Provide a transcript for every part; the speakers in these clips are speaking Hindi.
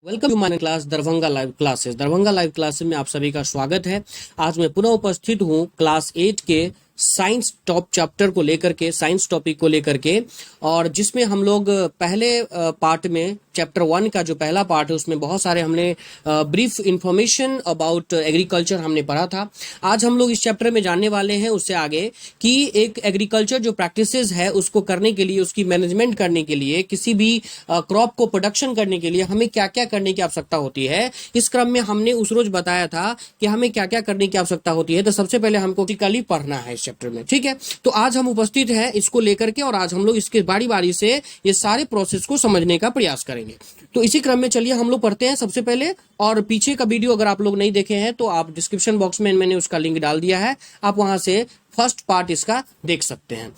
Welcome to my class Darbhanga live classes में आप सभी का स्वागत है। आज मैं पुनः उपस्थित हूँ क्लास 8 के साइंस टॉप चैप्टर को लेकर के, साइंस टॉपिक को लेकर के, और जिसमें हम लोग पहले पार्ट में चैप्टर 1 का जो पहला पार्ट है उसमें बहुत सारे हमने ब्रीफ इंफॉर्मेशन अबाउट एग्रीकल्चर हमने पढ़ा था। आज हम लोग इस चैप्टर में जानने वाले हैं उससे आगे कि एक एग्रीकल्चर जो प्रैक्टिसेस है उसको करने के लिए, उसकी मैनेजमेंट करने के लिए, किसी भी क्रॉप को प्रोडक्शन करने के लिए हमें क्या क्या करने की आवश्यकता होती है। इस क्रम में हमने उस रोज बताया था कि हमें क्या क्या करने की आवश्यकता होती है। तो सबसे पहले हमको टिकली पढ़ना है इस चैप्टर में, ठीक है। तो आज हम उपस्थित हैं इसको लेकर के और आज हम लोग इसके बारी बारी से ये सारे प्रोसेस को समझने का प्रयास करेंगे। तो इसी क्रम में चलिए हम लोग पढ़ते हैं सबसे पहले। और पीछे का वीडियो अगर आप लोग नहीं देखे हैं तो आप डिस्क्रिप्शन बॉक्स में मैंने उसका लिंक डाल दिया है, आप वहां से फर्स्ट पार्ट इसका देख सकते हैं।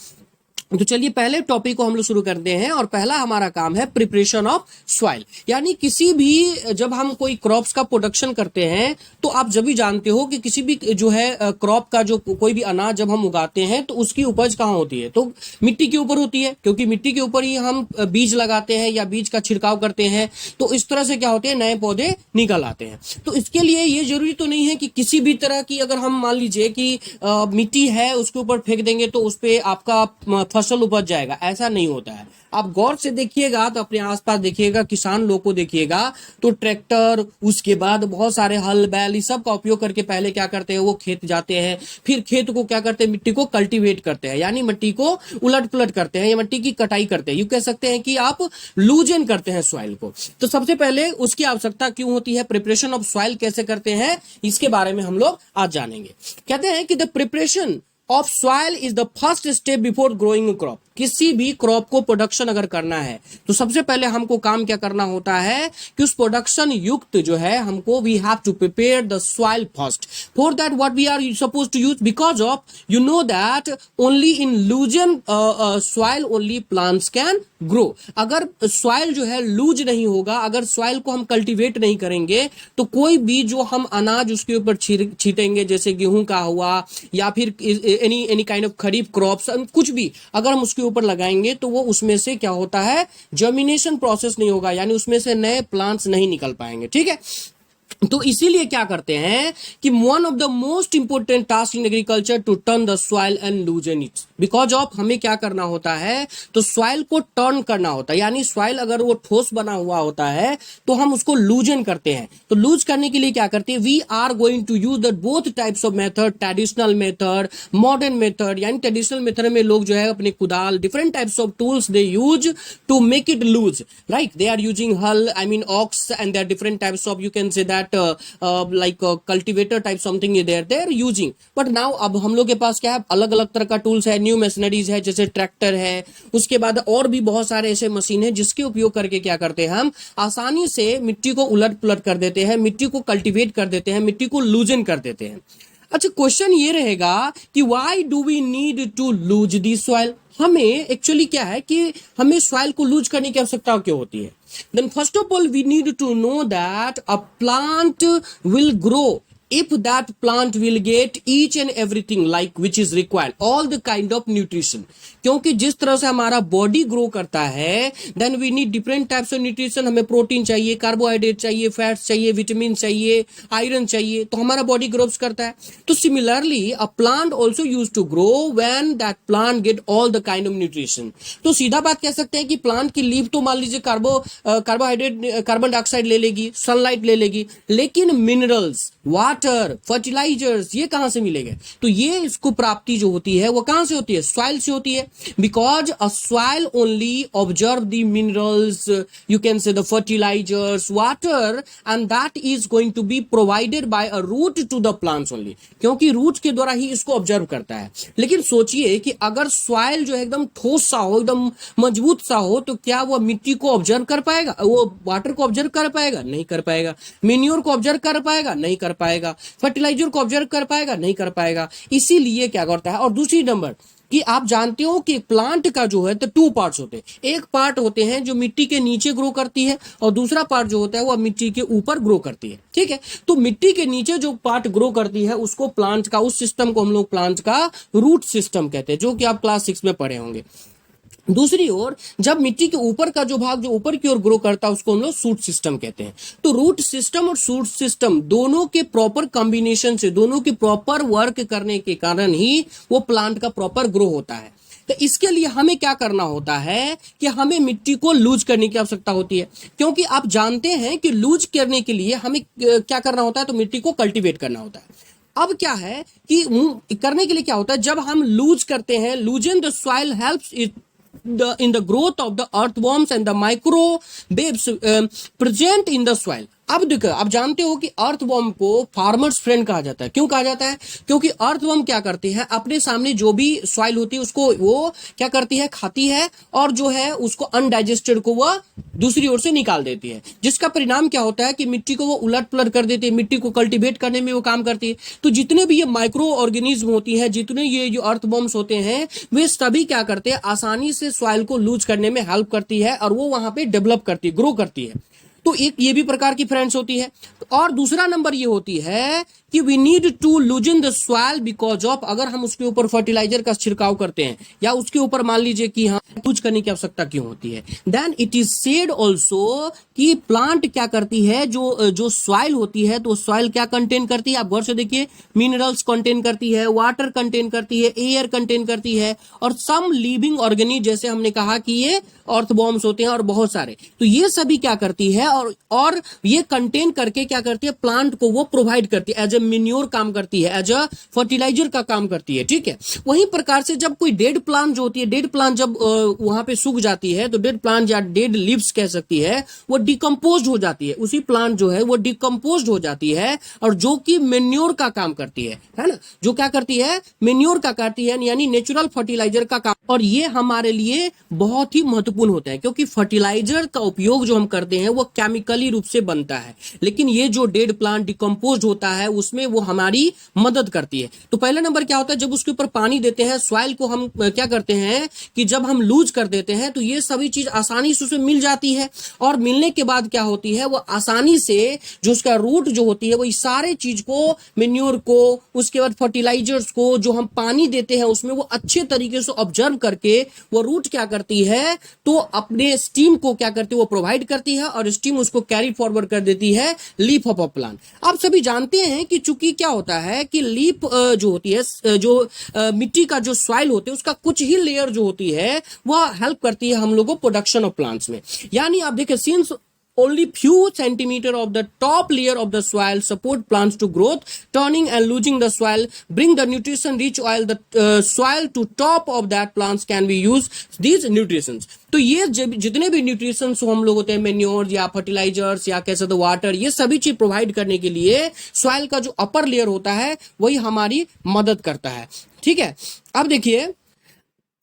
तो चलिए पहले टॉपिक को हम लोग शुरू करते हैं और पहला हमारा काम है प्रिपरेशन ऑफ सॉइल। यानी किसी भी जब हम कोई क्रॉप्स का प्रोडक्शन करते हैं तो आप जब भी जानते हो कि किसी भी जो है क्रॉप का जो कोई भी अनाज जब हम उगाते हैं तो उसकी उपज कहाँ होती है, तो मिट्टी के ऊपर होती है, क्योंकि मिट्टी के ऊपर ही हम बीज लगाते हैं या बीज का छिड़काव करते हैं। तो इस तरह से क्या होते हैं, नए पौधे निकल आते हैं। तो इसके लिए ये जरूरी तो नहीं है कि किसी भी तरह की, अगर हम मान लीजिए कि मिट्टी है उसके ऊपर फेंक देंगे तो उस पर आपका फसल उपज जाएगा, ऐसा नहीं होता है। आप गौर से देखिएगा तो अपने आसपास देखिएगा, किसान लोग को देखिएगा तो ट्रैक्टर, उसके बाद बहुत सारे हल बैल, इस सब का उपयोग करके पहले क्या करते हैं, वो खेत जाते हैं, फिर खेत को क्या करते हैं, मिट्टी को कल्टीवेट करते हैं, यानी मिट्टी को उलट पुलट करते हैं या मिट्टी की कटाई करते हैं। यू कह सकते हैं कि आप लूजन करते हैं सॉइल को। तो सबसे पहले उसकी आवश्यकता क्यों होती है, प्रिपरेशन ऑफ सॉइल कैसे करते हैं, इसके बारे में हम लोग आज जानेंगे। कहते हैं कि the preparation of soil is the first step before growing crop. किसी भी क्रॉप को प्रोडक्शन अगर करना है तो सबसे पहले हमको काम क्या करना होता है कि उस प्रोडक्शन युक्त जो है हमको we have to prepare the soil first. For that what we are suppose to use, because of you know that only in loosen soil only plants can grow. अगर सॉइल जो है लूज नहीं होगा, अगर सॉइल को हम कल्टीवेट नहीं करेंगे तो कोई भी जो हम अनाज उसके ऊपर छीटेंगे, जैसे गेहूं का हुआ या फिर any kind of kharif crops, कुछ भी अगर हम उसके ऊपर लगाएंगे तो वो उसमें से क्या होता है, जर्मिनेशन प्रोसेस नहीं होगा, यानी उसमें से नए प्लांट्स नहीं निकल पाएंगे, ठीक है। तो इसीलिए क्या करते हैं कि one of the most important task in agriculture to turn the soil and loosen it. Because of हमें क्या करना होता है, तो सॉइल को टर्न करना होता है, यानी सॉइल अगर वो ठोस बना हुआ होता है तो हम उसको लूजन करते हैं। तो लूज करने के लिए क्या करते हैं, we are going to use the both types of method, traditional method, modern method. यानी ट्रेडिशनल मेथड में लोग जो है अपने कुदाल, different types of tools they use to make it loose, right. They are using हल, I mean ox, and there different types of, you can say that like cultivator type something is there, they are using. but now अब हम लोग के पास क्या है, अलग अलग तरह का टूल्स है, न्यू मशीनरीज है, जैसे ट्रैक्टर है, उसके बाद और भी बहुत सारे ऐसे मशीन है जिसके उपयोग करके क्या करते हैं, हम आसानी से मिट्टी को उलट पुलट कर देते हैं, मिट्टी को कल्टीवेट कर देते हैं, मिट्टी को लूजन कर देते हैं। अच्छा, क्वेश्चन ये रहेगा कि why do we need to loose the soil. हमें एक्चुअली क्या है कि हमें सॉइल को लूज करने की आवश्यकता क्यों होती है। Then first of all we need to know that a plant will grow if that plant will get each and everything like which is required, all the kind of nutrition। क्योंकि जिस तरह से हमारा बॉडी ग्रो करता है, then we need different types of nutrition. हमें प्रोटीन चाहिए, कार्बोहाइड्रेट चाहिए, फैट्स चाहिए, विटामिन चाहिए, आयरन चाहिए, तो हमारा बॉडी ग्रोथ करता है। तो similarly a plant also use to grow when that plant get all the kind of nutrition. तो सीधा बात कह सकते हैं कि प्लांट की लीफ तो मान लीजिए कार्बोहाइड्रेट, कार्बन डाइऑक्साइड ले लेगी, सनलाइट ले लेगी, लेकिन मिनरल्स, वाटर, फर्टिलाइजर्स ये कहां से मिलेंगे, तो ये इसको प्राप्ति जो होती है वो कहां से होती है, सॉइल से होती है। Because a soil only observe the minerals, you can say the fertilisers, water, and that is going to be provided by a root to the plants only, क्योंकि रूट के द्वारा ही इसको ऑब्जर्व करता है। लेकिन सोचिए कि अगर सॉइल जो है एकदम ठोस सा हो, एकदम मजबूत सा हो, तो क्या वो मिट्टी को ऑब्जर्व कर पाएगा, वो वाटर को ऑब्जर्व कर पाएगा, नहीं कर पाएगा। मेन्योर को ऑब्जर्व कर पाएगा, नहीं कर पाएगा। फर्टिलाइजर को ऑब्जर्व कर पाएगा, नहीं कर पाएगा। इसीलिए क्या करता है। और दूसरी नंबर कि आप जानते हो कि प्लांट का जो है तो 2 पार्ट्स होते हैं। एक पार्ट होते हैं जो मिट्टी के नीचे ग्रो करती है और दूसरा पार्ट जो होता है वो मिट्टी के ऊपर ग्रो करती है, ठीक है। तो मिट्टी के नीचे जो पार्ट ग्रो करती है उसको प्लांट का, उस सिस्टम को हम लोग प्लांट का रूट सिस्टम कहते हैं, जो कि आप क्लास 6 में पढ़े होंगे। दूसरी ओर जब मिट्टी के ऊपर का जो भाग जो ऊपर की ओर ग्रो करता है उसको हम लोग शूट सिस्टम कहते हैं। तो रूट सिस्टम और शूट सिस्टम दोनों के प्रॉपर कॉम्बिनेशन से, दोनों की प्रॉपर वर्क करने के कारण ही वो प्लांट का प्रॉपर ग्रो होता है। तो इसके लिए हमें क्या करना होता है कि हमें मिट्टी को लूज करने की आवश्यकता होती है, क्योंकि आप जानते हैं कि लूज करने के लिए हमें क्या करना होता है, तो मिट्टी को कल्टीवेट करना होता है। अब क्या है कि करने के लिए क्या होता है, जब हम लूज करते हैं, लूजन the soil helps it in the growth of the earthworms and the microbes present in the soil। अब देखो, आप जानते हो कि अर्थवर्म को फार्मर्स फ्रेंड कहा जाता है। क्यों कहा जाता है? क्योंकि अर्थवर्म क्या करती है, अपने सामने जो भी सॉइल होती है उसको वो क्या करती है, खाती है, और जो है उसको अनडाइजेस्टेड को वह दूसरी ओर से निकाल देती है, जिसका परिणाम क्या होता है कि मिट्टी को वो उलट पलट कर देती है, मिट्टी को कल्टीवेट करने में वो काम करती है। तो जितने भी ये माइक्रो ऑर्गेनिज्म होती है, जितने ये जो अर्थवर्म्स होते हैं, वे सभी क्या करते हैं, आसानी से सॉइल को लूज करने में हेल्प करती है और वो वहां पे डेवलप करती है, ग्रो करती है। तो एक ये भी प्रकार की फ्रेंड्स होती है। और दूसरा नंबर ये होती है कि we need to loosen the soil because of, अगर हम उसके ऊपर फर्टिलाइजर का छिड़काव करते हैं या उसके ऊपर मान लीजिए कि हाँ कुछ करने की आवश्यकता क्यों होती है, then it is said also कि प्लांट क्या करती है, जो सॉइल होती है, तो सॉइल क्या कंटेन करती है, आप गौर से देखिए, मिनरल्स कंटेन करती है, वाटर कंटेन करती है, एयर कंटेन करती है, और सम लिविंग ऑर्गेनिज्म, जैसे हमने कहा कि ये अर्थवर्म्स होते हैं और बहुत सारे, तो ये सभी क्या करती है और ये कंटेन करके क्या करती है, प्लांट को वो प्रोवाइड करती है, एज ए मिन्योर काम करती है, एज अ फर्टिलाइजर का काम करती है। ठीक है, वही प्रकार से जब कोई डेड प्लांट जो होती है, डेड प्लांट जब वहां पे सूख जाती है, तो डेड प्लांट या डेड लीव्स कह सकती है, वो डिकम्पोज हो जाती है, उसी प्लांट जो है वो डिकम्पोज हो जाती है, और जो कि मेन्योर का काम करती है ना, जो क्या करती है, मेन्योर का करती है, यानी नेचुरल फर्टिलाइजर का काम। और ये हमारे लिए बहुत ही महत्वपूर्ण होता है, क्योंकि फर्टिलाइजर का उपयोग जो हम करते हैं वो केमिकली रूप से बनता है, लेकिन ये जो डेड प्लांट डिकम्पोज होता है उसमें वो हमारी मदद करती है। तो पहला नंबर क्या होता है, जब उसके ऊपर पानी देते हैं, सॉइल को हम क्या करते हैं कि जब हम लूज कर देते हैं तो ये सभी चीज आसानी से उसमें मिल जाती है, और मिलने के बाद क्या होती है, वो आसानी से जो उसका रूट जो होती है, वो इस सारे चीज को, मेन्योर को, उसके बाद फर्टिलाइजर्स को जो हम पानी देते हैं उसमें, वो अच्छे तरीके से ऑब्जर्व करके वो रूट क्या करती है, तो अपने स्टीम को क्या करती है, वो प्रोवाइड करती है, और स्टीम उसको कैरी फॉरवर्ड कर देती है लीफ ऑफ अ प्लांट। आप सभी जानते हैं कि चूंकि क्या होता है कि लीफ जो होती है, जो मिट्टी का जो सॉइल होती है उसका कुछ ही लेयर जो होती है वह हेल्प करती है हम लोगों को प्रोडक्शन ऑफ प्लांट्स में। यानी आप देखिए, since only few centimeter of the top layer of the soil support plants to growth, turning and losing the soil bring the nutrition rich oil the soil to top of that plants can be used these nutrients। तो ये जितने भी न्यूट्रिशंस हम लोग होते हैं, मेन्योर या फर्टिलाइजर्स या कैसे तो वाटर, ये सभी चीज प्रोवाइड करने के लिए सॉइल का जो अपर लेयर होता है वही हमारी मदद करता है। ठीक है, अब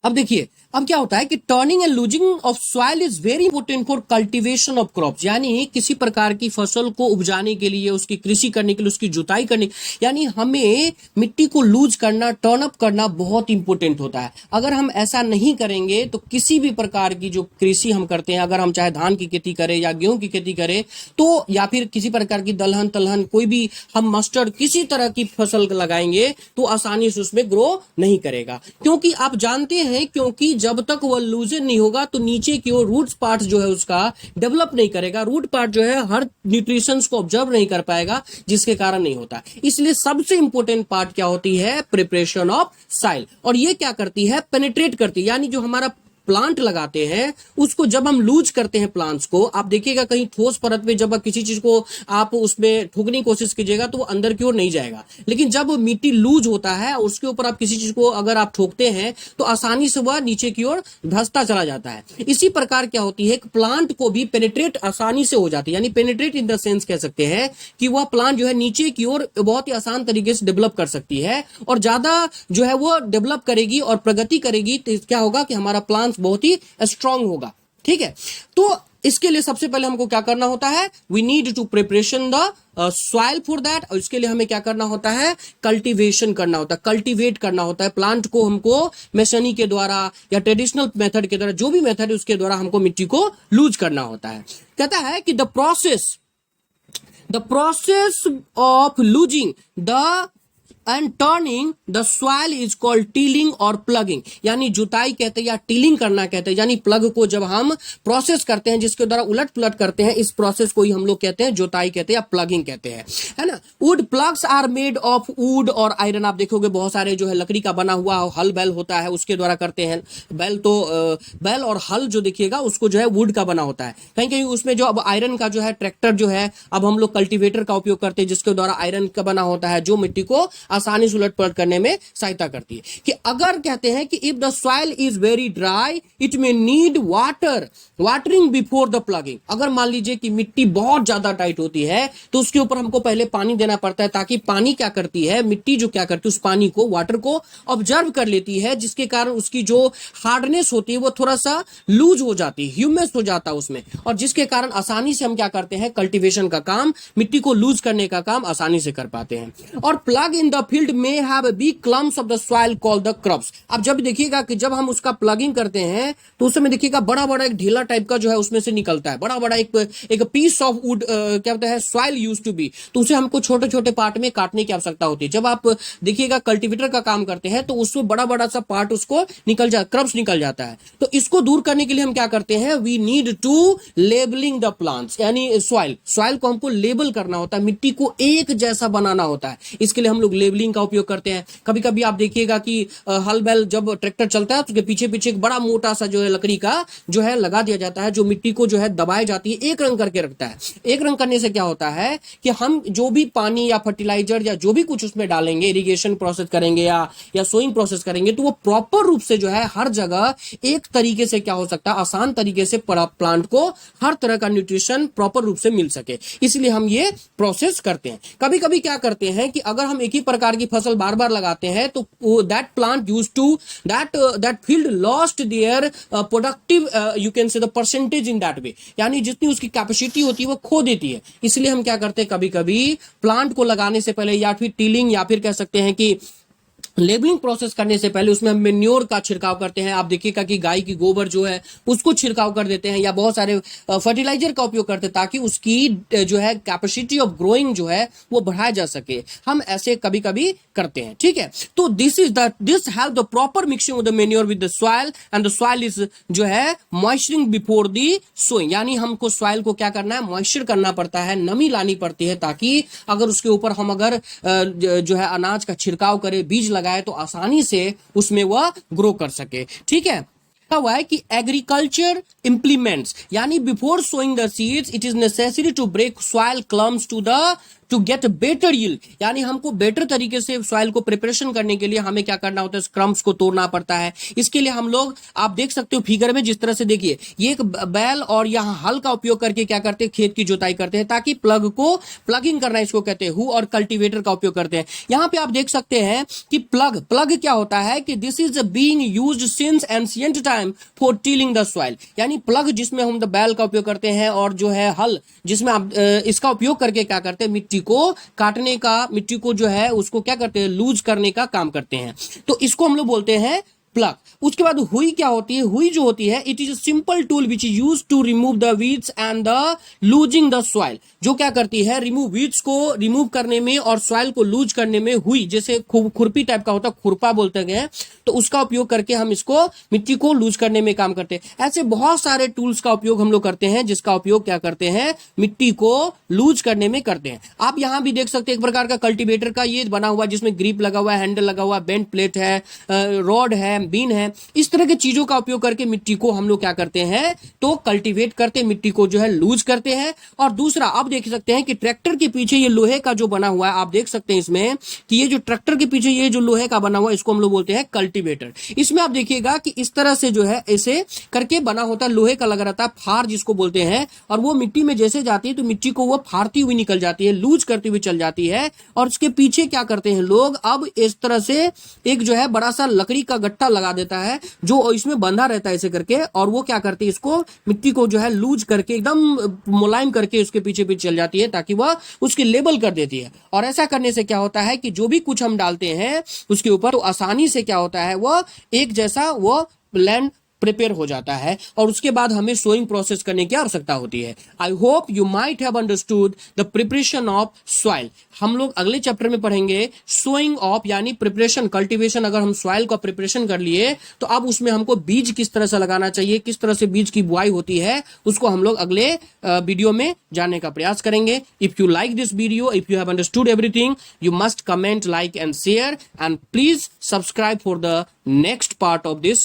देखिए अब क्या होता है कि turning and losing of soil is very important for cultivation of crops. यानी किसी प्रकार की फसल को उपजाने के लिए, उसकी कृषि करने के लिए, उसकी जुताई करने, यानी हमें मिट्टी को लूज करना, टर्न अप करना बहुत इंपॉर्टेंट होता है। अगर हम ऐसा नहीं करेंगे तो किसी भी प्रकार की जो कृषि हम करते हैं, अगर हम चाहे धान की खेती करें या गेहूं की खेती करें, तो या फिर किसी प्रकार की दलहन तलहन कोई भी हम मस्टर्ड किसी तरह की फसल लगाएंगे तो आसानी से उसमें ग्रो नहीं करेगा। क्योंकि आप जानते हैं, क्योंकि जब तक वह लूजन नहीं होगा तो नीचे की ओर रूट पार्ट जो है उसका डेवलप नहीं करेगा, रूट पार्ट जो है हर न्यूट्रिशंस को ऑब्जर्व नहीं कर पाएगा, जिसके कारण नहीं होता। इसलिए सबसे इंपॉर्टेंट पार्ट क्या होती है, प्रिपरेशन ऑफ सॉइल। और ये क्या करती है, पेनिट्रेट करती है, यानी जो हमारा प्लांट लगाते हैं उसको जब हम लूज करते हैं प्लांट्स को, आप देखिएगा कहीं ठोस परत में जब किसी चीज को आप उसमें ठोकने की कोशिश कीजिएगा तो वो अंदर की ओर नहीं जाएगा, लेकिन जब मिट्टी लूज होता है उसके ऊपर आप किसी चीज को अगर आप ठोकते हैं तो आसानी से वह नीचे की ओर धंसता चला जाता है। इसी प्रकार क्या होती है, प्लांट को भी पेनिट्रेट आसानी से हो जाती है, यानी पेनिट्रेट इन द सेंस कह सकते हैं कि वह प्लांट जो है नीचे की ओर बहुत ही आसान तरीके से डेवलप कर सकती है, और ज्यादा जो है वो डेवलप करेगी और प्रगति करेगी, तो क्या होगा कि हमारा प्लांट बहुत ही स्ट्रांग होगा। ठीक है, तो इसके लिए सबसे पहले हमको क्या करना होता है, we need to preparation the soil for that. और इसके लिए हमें क्या करना होता है, कल्टीवेशन करना होता है, कल्टीवेट करना होता है प्लांट को। हमको मेसनी के द्वारा या ट्रेडिशनल मेथड के द्वारा, जो भी मेथड है उसके द्वारा हमको मिट्टी को लूज करना होता है। कहता है कि the process of losing the end turning the soil is called tilling और प्लगिंग, यानी जुताई कहते हैं या टीलिंग करना कहते हैं, यानी प्लग को जब हम प्रोसेस करते हैं जिसके द्वारा उलट पुलट करते हैं, इस प्रोसेस को ही हम लोग कहते हैं जुताई कहते हैं या प्लगिंग कहते हैं, है ना। Wood plugs are made of wood और आयरन, आप देखोगे बहुत सारे जो है लकड़ी का बना हुआ हल बैल होता है उसके द्वारा करते हैं। बैल और हल जो देखिएगा उसको जो है वुड का बना होता है, कहीं कहीं उसमें जो अब आयरन का जो है ट्रैक्टर जो है, अब हम लोग कल्टीवेटर का उपयोग करते हैं जिसके द्वारा आयरन का बना होता है, जो मिट्टी को आसानी से उलट पलट करने में सहायता करती है। कि अगर कहते हैं कि if the soil is very dry it may need watering before the plugging, अगर मान लीजिए कि मिट्टी बहुत ज्यादा टाइट होती है तो उसके ऊपर हमको पहले पानी देना पड़ता है, ताकि पानी क्या करती है, मिट्टी जो क्या करती है उस पानी को, वाटर को ऑब्जर्व कर लेती है, जिसके कारण उसकी जो हार्डनेस होती है वो थोड़ा सा लूज हो जाती है, ह्यूमस हो जाता है उसमें, और जिसके कारण आसानी से हम क्या करते हैं, कल्टीवेशन का काम, मिट्टी को लूज करने का काम आसानी से कर पाते हैं। और प्लग इन द फील्ड में have big clumps of the soil called the crumbs. अब जब देखिएगा कि जब हम उसका प्लगिंग करते हैं तो उस समय देखिएगा बड़ा बड़ा एक ढीला टाइप का जो है उसमें से निकलता है, बड़ा बड़ा एक पीस ऑफ वुड क्या होता है, सॉइल यूज्ड टू बी, तो उसे हमको छोटे छोटे पार्ट में काटने की आवश्यकता होती है। जब आप देखिएगा कल्टीवेटर का काम करते हैं तो उसमें बड़ा बड़ा सा पार्ट उसको क्रब्स निकल जाता है, तो इसको दूर करने के लिए हम क्या करते हैं, we need to labelling the plants, यानी सॉइल को हमको लेबल करना होता है, मिट्टी को एक जैसा बनाना होता है, इसके लिए हम लोग लेबलिंग का उपयोग करते हैं। कभी कभी आप देखिएगा कि हल बैल जब ट्रैक्टर चलता है तो उसके पीछे पीछे एक बड़ा मोटा सा जो है लकड़ी का जो है लगा दिया जाता है, जो मिट्टी को जो है दबाई जाती है, एक रंग करके रखता है। एक रंग करने से क्या होता है कि हम जो भी पानी या फर्टिलाइजर या जो भी कुछ उसमें डालेंगे, इरिगेशन प्रोसेस करेंगे या सोइंग प्रोसेस करेंगे, तो वो प्रॉपर रूप से जो है हर जगह एक तरीके से क्या हो सकता है, आसान तरीके से प्लांट को हर तरह का न्यूट्रिशन प्रॉपर रूप से मिल सके, इसलिए हम ये प्रोसेस करते हैं। कभी कभी क्या करते हैं कि अगर हम एक ही प्रकार की फसल बार बार लगाते हैं तो that plant used to that field lost their productive you can say the percentage in that way, यानी जितनी उसकी कैपेसिटी होती है वो खो देती है। इसलिए हम क्या करते हैं, कभी कभी प्लांट को लगाने से पहले या फिर टीलिंग या फिर कह सकते हैं कि लेबलिंग प्रोसेस करने से पहले उसमें हम मेन्योर का छिड़काव करते हैं। आप देखिएगा कि गाय की गोबर जो है उसको छिड़काव कर देते हैं, या बहुत सारे फर्टिलाइजर का उपयोग करते हैं ताकि उसकी जो है कैपेसिटी ऑफ ग्रोइंग जो है वो बढ़ाया जा सके। हम ऐसे कभी कभी करते हैं, ठीक है। तो this have the proper mixing of the manure with the soil and the soil is जो है मॉइस्चरिंग बिफोर दी सोइंग, यानी हमको सॉइल को क्या करना है, मॉइस्चर करना पड़ता है, नमी लानी पड़ती है, ताकि अगर उसके ऊपर हम अगर जो है अनाज का छिड़काव करें, बीज लगाए तो आसानी से उसमें वह ग्रो कर सके, ठीक है। हुआ है कि एग्रीकल्चर इंप्लीमेंट्स, यानी before sowing the seeds it is necessary to break soil clumps to get better yield, यानी हमको बेटर तरीके से सॉइल को प्रिपरेशन करने के लिए हमें क्या करना होता है, क्रम्स को तोड़ना पड़ता है। इसके लिए हम लोग, आप देख सकते हो फिगर में जिस तरह से, देखिए ये एक बैल और यहाँ हल का उपयोग करके क्या करते हैं, खेत की जुताई करते हैं, ताकि प्लगिंग करना इसको कहते हैं, हु और कल्टीवेटर का उपयोग करते हैं। यहाँ पे आप देख सकते हैं कि प्लग क्या होता है कि this is being used since ancient time for tilling the soil, यानी प्लग जिसमें हम द बैल का उपयोग करते हैं और जो है हल जिसमें आप इसका उपयोग करके क्या करते हैं, मिट्टी को काटने का, मिट्टी को जो है उसको क्या करते हैं, लूज करने का काम करते हैं। तो इसको हम लोग बोलते हैं प्लग। उसके बाद हुई क्या होती है, हुई जो होती है it is a simple tool which is used to remove the weeds and the loosing the soil, जो क्या करती है, वीड्स को रिमूव करने में और सॉइल को लूज करने में हुई, जैसे खुरपी टाइप का होता है, खुरपा बोलते हैं, तो उसका उपयोग करके हम इसको मिट्टी को लूज करने में काम करते हैं। ऐसे बहुत सारे टूल्स का उपयोग हम लोग करते हैं जिसका उपयोग क्या करते हैं, मिट्टी को लूज करने में करते हैं। आप यहां भी देख सकते हैं एक प्रकार का कल्टीवेटर का ये बना हुआ जिसमें ग्रिप लगा हुआ है, हैंडल लगा हुआ है, बेंड प्लेट है, रॉड है, बीन है, इस तरह की चीजों का उपयोग करके मिट्टी को हम लोग क्या करते हैं, तो कल्टीवेट करते हैं, मिट्टी को जो है लूज करते हैं। और दूसरा आप देख सकते हैं कि ट्रैक्टर के पीछे ये लोहे का जो बना हुआ है, आप देख सकते हैं इसमें कि ये जो ट्रैक्टर के पीछे ये जो लोहे का बना हुआ है इसको हम लोग बोलते हैं कल्टीवेटर। इसमें आप देखिएगा कि इस तरह से जो है ऐसे करके बना होता है, लोहे का लगा रहता है, फार जिसको बोलते हैं, और वो मिट्टी में जैसे जाती है तो मिट्टी को वो फाड़ती हुई निकल जाती है, लूज करती हुई चल जाती है। और उसके पीछे क्या करते हैं लोग, अब इस तरह से एक जो है बड़ा सा लकड़ी का गट्टा लगा देता है जो इसमें बंधा रहता है ऐसे करके, और वो क्या करती है, इसको मिट्टी को जो है लूज करके एकदम मुलायम करके उसके पीछे पीछे चल जाती है ताकि वह उसकी लेबल कर देती है। और ऐसा करने से क्या होता है कि जो भी कुछ हम डालते हैं उसके ऊपर तो आसानी से क्या होता है, वह एक जैसा वो लैंड प्रिपेयर हो जाता है और उसके बाद हमें सोइंग प्रोसेस करने की आवश्यकता होती है। I hope you might have understood the preparation of soil. हम लोग अगले चैप्टर में पढ़ेंगे सोइंग ऑफ यानी प्रिपरेशन, कल्टीवेशन। अगर हम सॉइल का प्रिपरेशन कर लिए तो अब उसमें हमको बीज किस तरह से लगाना चाहिए, किस तरह से बीज की बुआई होती है, उसको हम लोग अगले वीडियो में जानने का प्रयास करेंगे। If you like this video, if you have understood everything, you must comment, like and share, and please subscribe for the next part of this